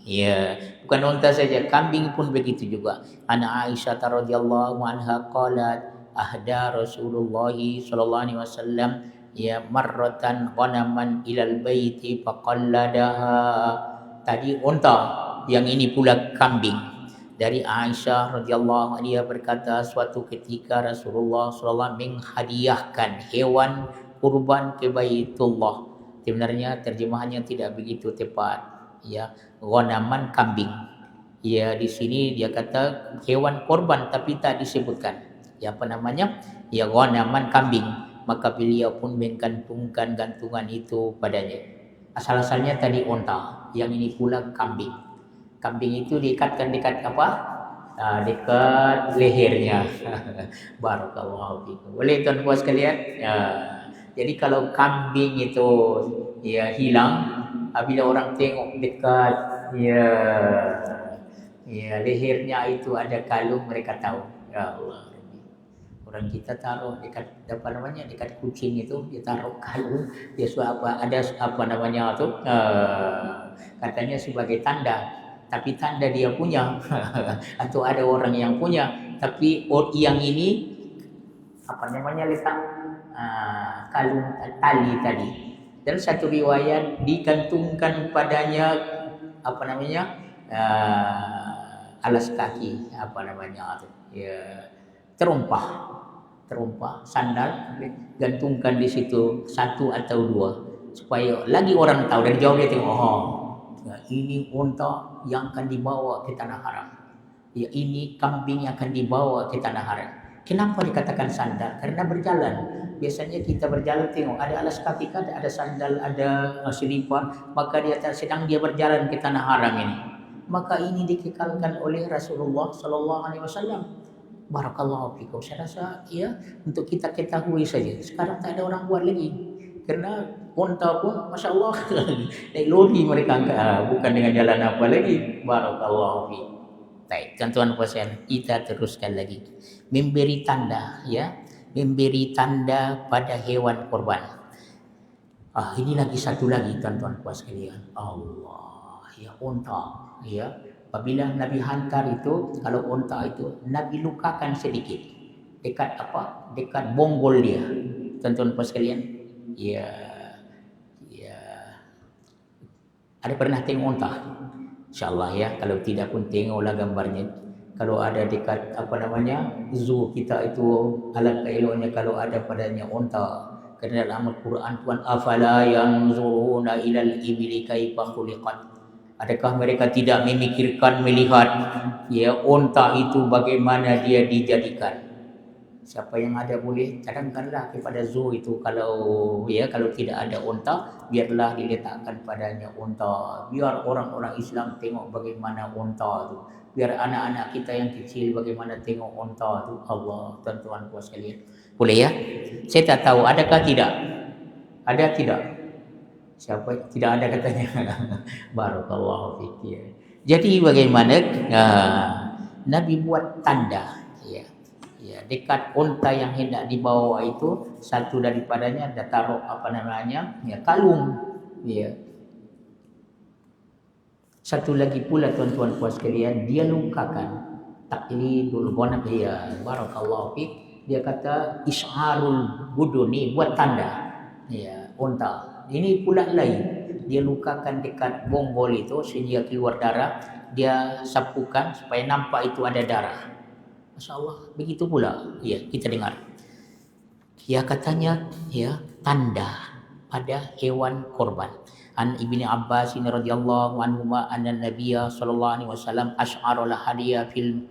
Ya, bukan unta saja, kambing pun begitu juga. Ana Aisyah radhiyallahu anha qalat ahda Rasulullah sallallahu alaihi wasallam ya marratan ghanaman ilal baiti faqalladaha. Tadi unta, yang ini pula kambing. Dari Aisyah radhiyallahu anha berkata, suatu ketika Rasulullah sallallahu menghadiahkan hewan kurban ke Baitullah. Sebenarnya terjemahannya tidak begitu tepat. Ya, ghanaman kambing. Ya, di sini dia kata hewan korban tapi tak disebutkan. Ya, apa namanya? Ya, ghanaman kambing. Maka beliau pun menggantungkan gantungan itu padanya. Asal-asalnya tadi unta, yang ini pula kambing. Kambing itu diikatkan dekat apa? Dekat lehernya. Barakallahu fikum. Boleh tuan puas sekalian? Jadi kalau kambing itu ya hilang, bila orang tengok dekat ya lehernya itu ada kalung, mereka tahu. Ya Allah. Orang kita taruh dekat apa namanya, dekat kucing itu dia taruh kalung, dia ada apa namanya itu katanya sebagai tanda. Tapi tanda dia punya atau ada orang yang punya, tapi yang ini apa namanya letak kalung tali tadi. Dan satu riwayat digantungkan padanya apa namanya alas kaki apa namanya ya terumpah sandal, gantungkan di situ satu atau dua supaya lagi orang tahu. Dari jauh dia tengok, ini unta yang akan dibawa ke tanah haram. Ya, ini kambing yang akan dibawa ke tanah haram. Kenapa dikatakan sandal? Karena berjalan. Biasanya kita berjalan tengok ada alas kaki, ada sandal, ada selipar, maka dia sedang dia berjalan ke tanah haram ini. Maka ini dikekalkan oleh Rasulullah sallallahu alaihi wasallam. Barakallahu fikum. Saya rasa ya untuk kita ketahui saja. Sekarang tak ada orang buat lagi. Karena unta pun Masya Allah naik lori mereka angkat, bukan dengan jalan apa lagi. Barakallahu fiik. Baik, tuan-tuan puan, kita teruskan lagi. Memberi tanda ya, memberi tanda pada hewan korban. Ini lagi satu lagi tuan-tuan puan sekalian. Allah, ya unta ya. Apabila Nabi hantar itu, kalau unta itu Nabi lukakan sedikit dekat apa? Dekat bonggol dia. Tuan-tuan puan sekalian. Ya. Ada pernah tengok unta? InsyaAllah ya. Kalau tidak pun tengoklah gambarnya. Kalau ada dekat apa namanya zoo kita itu, alat eloknya kalau ada padanya unta. Kerana dalam Al-Quran Tuhan, afala yanzuruna ilal ibili kaifa khuliqat. Adakah mereka tidak memikirkan melihat ya unta itu bagaimana dia dijadikan? Siapa yang ada boleh cadangkanlah kepada zoo itu, kalau tidak ada unta, biarlah diletakkan padanya unta. Biar orang-orang Islam tengok bagaimana unta itu. Biar anak-anak kita yang kecil bagaimana tengok unta itu. Allah, tuan-tuan puan sekalian. Boleh ya? Saya tak tahu adakah tidak? Ada tidak? Siapa tidak ada katanya? Barakallahu fiik. Jadi bagaimana Nabi buat tanda ya dekat unta yang hendak dibawa itu, satu daripadanya ada taruh apa namanya ya kalung ya. Satu lagi pula tuan-tuan puan sekalian, dia lukakan taklidul ghanam ya. Barakallahu fiik. Dia kata isyarul buduni, buat tanda ya unta. Ini pula lain, dia lukakan dekat bonggol itu sehingga keluar darah, dia sapukan supaya nampak itu ada darah. Masya Allah, begitu pula. Ya, kita dengar. Ya katanya, ya tanda pada hewan korban. An Ibni Abbas radhiyallahu anhuma anna Nabiyya sallallahu alaihi wasallam asy'ara al-hadiya fil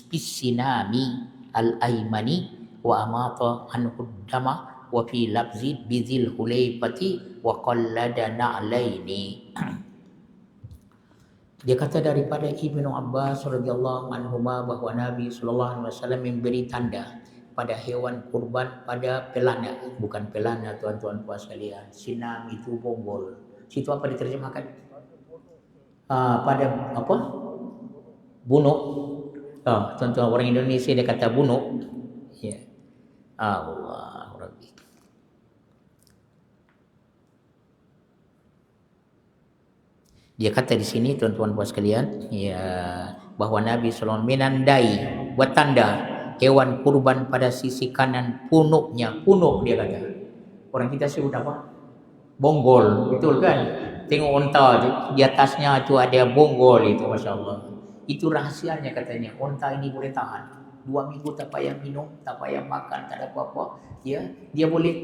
bisinami al-aymani wa amata anhu dama wa fi labzi bizil hulaifati wa qallada na'laini. Dia kata daripada Ibnu Abbas radhiyallahu anhuma bahawa Nabi sallallahu alaihi wasallam memberi tanda pada hewan kurban pada pelana, bukan pelana tuan-tuan puan sekalian. Sinam itu bonggol. Situ apa diterjemahkan? Pada apa? Bunuk. Tuan-tuan orang Indonesia dia kata bunuh. Ya. Allah Rabbi. Dia kata di sini tuan-tuan puas sekalian, ya, bahwa Nabi SAW menandai buat tanda hewan kurban pada sisi kanan punuknya. Punuk dia kata. Orang kita sebut apa? Bonggol, betul kan? Tengok onta tu, di atasnya tu ada bonggol itu, Masya Allah. Itu rahasianya katanya, onta ini boleh tahan 2 minggu tak payah minum, tak payah makan, tak ada apa-apa. Ya, dia boleh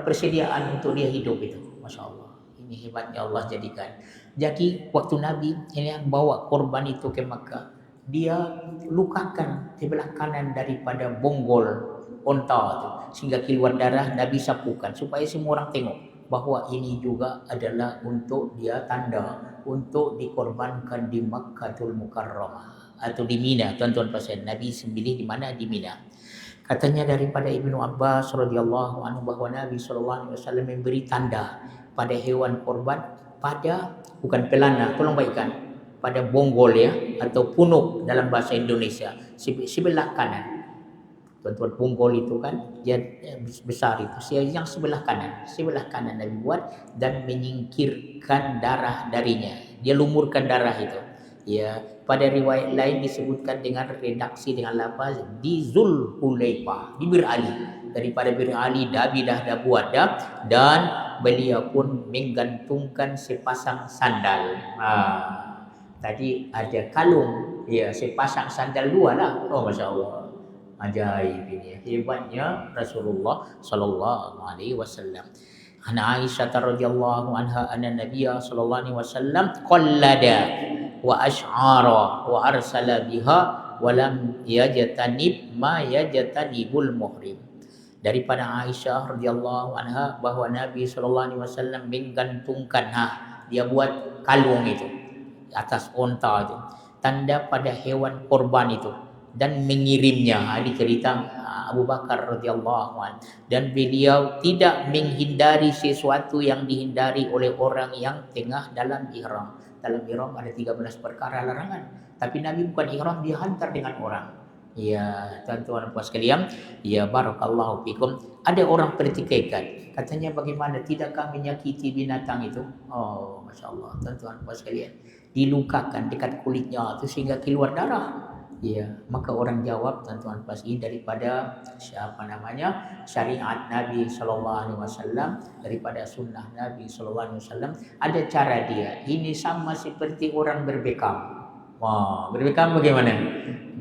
persediaan untuk dia hidup itu, Masya Allah. Ini hebatnya Allah jadikan. Jadi waktu Nabi ini yang bawa korban itu ke Makkah, dia lukakan sebelah kanan daripada bonggol onta itu sehingga keluar darah. Nabi sapukan supaya semua orang tengok bahwa ini juga adalah untuk dia tanda untuk dikorbankan di Makkatul Mukarramah atau di Mina. Tuan-tuan pasien, Nabi sembelih di mana? Di Mina. Katanya daripada Ibnu Abbas radhiyallahu anhu bahwa Nabi sallallahu alaihi wasallam memberi tanda pada hewan korban pada bukan pelana, tolong baikkan, pada bonggol ya atau punuk dalam bahasa Indonesia sebelah kanan. Tuan-tuan, bonggol itu kan dia besar itu. Yang sebelah kanan Nabi buat dan menyingkirkan darah darinya. Dia lumurkan darah itu. Ya, pada riwayat lain disebutkan dengan redaksi dengan lafaz di Zulhulaifah, di Bir Ali. Daripada Bir Ali Nabi dah buat dah, dan beliau pun menggantungkan sepasang sandal. Tadi ada kalung, ya, sepasang sandal 2 lah. Oh, Masya Allah. Ajaib ini, hebatnya Rasulullah sallallahu alaihi wasallam. Ana Aisyah radhiyallahu anha anna Nabiyya sallallahu alaihi wasallam qallada wa asy'ara wa arsala biha wa lam yajtanib ma yajtanibul muhrim. Daripada Aisyah radhiyallahu anha bahwa Nabi sallallahu alaihi wasallam menggantungkan dia buat kalung itu atas onta itu, tanda pada hewan korban itu, dan mengirimnya. Dicerita Abu Bakar radhiyallahu anhu, dan beliau tidak menghindari sesuatu yang dihindari oleh orang yang tengah dalam ihram. Dalam ihram ada 13 perkara larangan, tapi Nabi bukan ihram, dia hantar dengan orang. Ya, tuan-tuan puas sekalian, ya, barakallahu fikum. Ada orang pertikaikan, katanya bagaimana tidakkah menyakiti binatang itu? Oh, Masya Allah, tuan-tuan puas sekalian, dilukakan dekat kulitnya itu sehingga keluar darah. Ya, maka orang jawab, tuan-tuan pasti daripada syariat Nabi sallallahu alaihi wasallam, daripada sunnah Nabi sallallahu alaihi wasallam, ada cara dia. Ini sama seperti orang berbekam. Wah, berbekam bagaimana?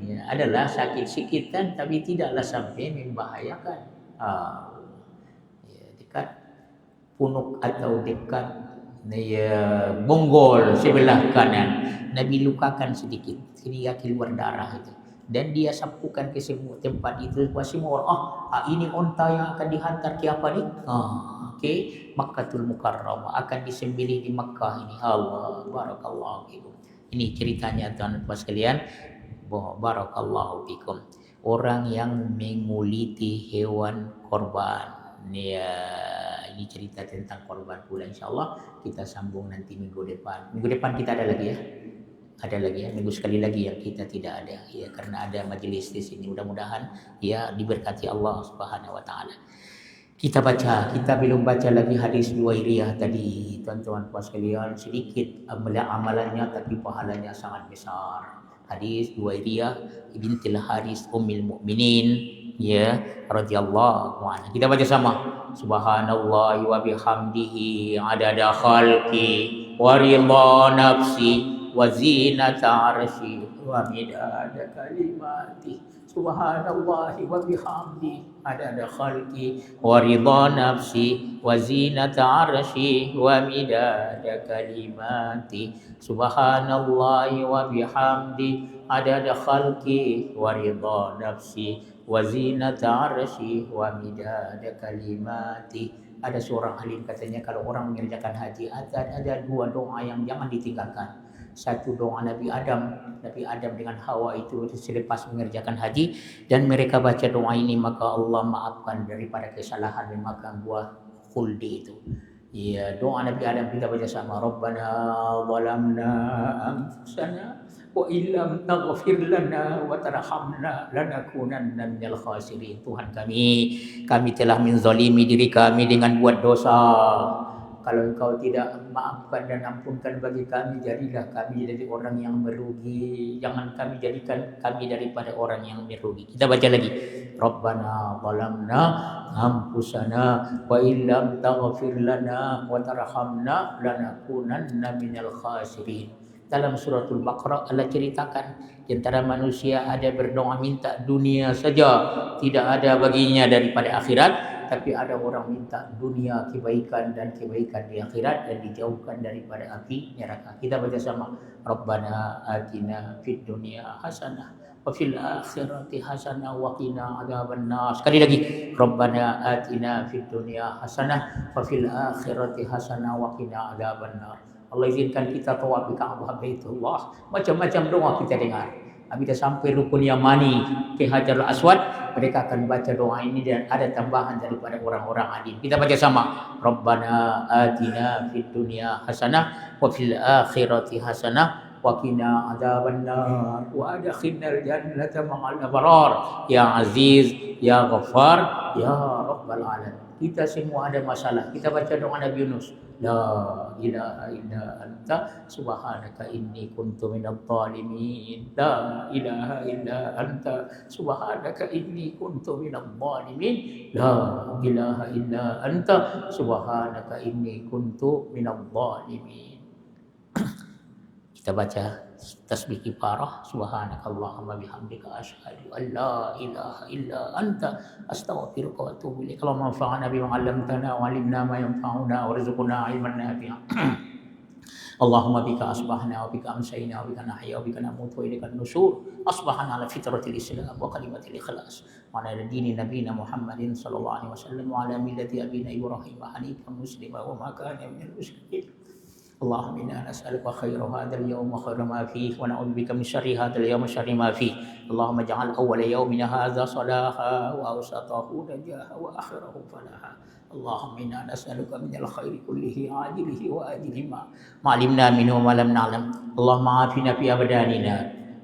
Ya, adalah sakit sikit kan, tapi tidaklah sampai membahayakan. Ya, dekat punuk atau dekat bonggol sebelah kanan Nabi lukakan sedikit sehingga keluar darah itu, dan dia sapukan ke semua tempat itu. Semua orang, ini onta yang akan dihantar ke apa ni? Okey, Makkatul Mukarramah, akan disembelih di Makkah ini. Allah, barakallahu fikum. Ini ceritanya tuan-tuan sekalian. Barakallahu fikum. Orang yang menguliti hewan korban. Ya, ini cerita tentang korban pula, insyaAllah kita sambung nanti minggu depan. Minggu depan kita ada lagi ya. Ada lagi ya, minggu sekali lagi yang kita tidak ada ya, karena ada majelis di sini. Mudah-mudahan ya diberkati Allah Subhanahu wa taala. Kita belum baca lagi hadis Juwairiyah tadi, tuan-tuan puas sekalian. Sedikit amalannya tapi pahalanya sangat besar. Hadis Juwairiyah bintil Haris Ummul Mukminin ya radhiyallahu anha. Kita baca sama. Subhanallah wa bihamdihi adada khalqi wa ridha nafsi wa zinata arsy wa midada kalimati. Subhanallah wa bihamdi adada khalqi wa ridha nafsi wa zinata arsy wa midada kalimati. Subhanallah wa bihamdi adada khalqi wa ridha nafsi wa zinata arsy wa midada kalimati. Ada seorang alim katanya, kalau orang mengerjakan haji ada 2 doa yang jangan ditinggalkan. Satu doa Nabi Adam dengan Hawa itu selepas mengerjakan haji, dan mereka baca doa ini maka Allah maafkan daripada kesalahan memakan buah khuldi itu. Ya, doa Nabi Adam kita baca sama. Rabbana zalamna anfusana wa illam taghfir lana wa tarhamna lanakunanna minal khasirin. Tuhan kami telah menzalimi diri kami dengan buat dosa. Kalau Engkau tidak maafkan dan ampunkan bagi kami, jadilah kami jadi orang yang merugi. Jangan kami jadikan kami daripada orang yang merugi. Kita baca lagi. Rabbana zalamna anfusana wa illam taghfir lana wa tarhamna lanakunanna minal khasirin. Dalam suratul Baqarah Allah ceritakan di antara manusia ada berdoa minta dunia saja, tidak ada baginya daripada akhirat. Tapi ada orang minta dunia, kebaikan dan kebaikan di akhirat dan dijauhkan daripada api neraka. Kita baca sama. Rabbana atina fid dunya hasanah wa fil akhirati hasanah wa qina adzabannar. Sekali lagi. Rabbana atina fid dunya hasanah wa fil akhirati hasanah wa qina adzabannar. Allah izinkan kita tawaf di Ka'bah Baitullah. Macam-macam doa kita dengar. Apabila sampai rukun Yamani ke Hajarul Aswad, mereka akan baca doa ini dan ada tambahan daripada orang-orang alim. Kita baca sama. Rabbana atina fid dunya hasanah wa fil akhirati hasanah wa qina adzabannar wa adkhilnal jannata ma'al abrar ya aziz ya ghaffar ya rabbal alamin. Kita semua ada masalah. Kita baca doa Nabi Yunus. La ilaha illa anta subhanaka inni kuntu minadh dhalimin. La ilaha illa anta subhanaka inni kuntu minadh dhalimin. La ilaha illa anta subhanaka inni kuntu minadh dhalimin. Kita baca tasbih kifarah. Subhanakallahumma bihamdika asyhadu an la ilaha illa anta astaghfiruka wa atubu ilaik. Allahumma anfa'na bima 'allamtana wa 'allimna ma yanfa'una warzuqna 'ilman nafi'a. Allahumma bika asbahna wa bika amsayna wa bika nahya wa bika namutu wa ilaikan nusyur. Asbahna ala fitratil Islam wa kalimatil ikhlas wa ala dini nabiyina Muhammadin sallallahu alaihi wasallam wa ala millati abina Ibrahim hanifan muslima wa ma kana minal musyrikin. اللهم إنا نسألك خير هذا اليوم وخير ما فيه ونعوذ بك من شر هذا اليوم وشر ما فيه. اللهم اجعل أول يومنا هذا صلاحا وأوسطه نجاحا وآخره فلاحا. اللهم إنا نسألك من الخير كله عاجله وآجله ما علمنا منه وما لم نعلم. اللهم عافنا في أبداننا،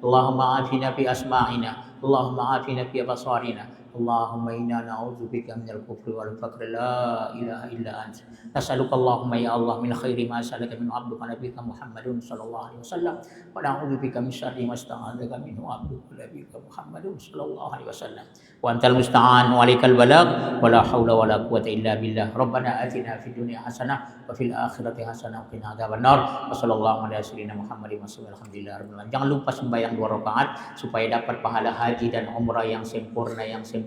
اللهم عافنا في أسماعنا، اللهم عافنا في أبصارنا. اللهم إنا نعوذ بك من الكفر والفقر لا إله إلا أنت. نسألك اللهم يا الله من خير ما سألك من عبدك نبيك محمد صلى الله عليه وسلم ونعوذ بك من شر ما استعاذك منه عبدك نبيك محمد صلى الله عليه وسلم وأنت المستعان وعليك البلاغ ولا حول ولا قوة إلا بالله. ربنا آتنا في الدنيا حسنة وفي الآخرة حسنة وقنا عذاب النار. وصلى الله على سيدنا Muhammad wasallam. Alhamdulillah. Jangan lupa sembahyang 2 rakaat supaya dapat pahala haji dan umrah yang sempurna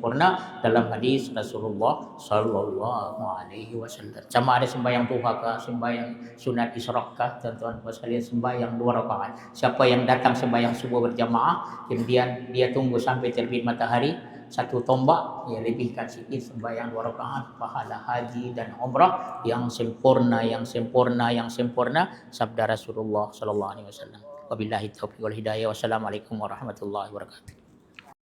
dalam hadis Rasulullah sallallahu alaihi wasallam. Sama ada sembahyang duha kah, sembahyang sunat isyraq kah, tuan-tuan sekalian sembahyang 2 rakaat. Siapa yang datang sembahyang subuh berjamaah, kemudian dia tunggu sampai terbit matahari, 1 tombak, ya lebihkan sikit sembahyang 2 rakaat, pahala haji dan umrah yang sempurna sabda Rasulullah sallallahu alaihi wasallam. Wabillahi taufiq wal hidayah. Wassalamualaikum warahmatullahi wabarakatuh.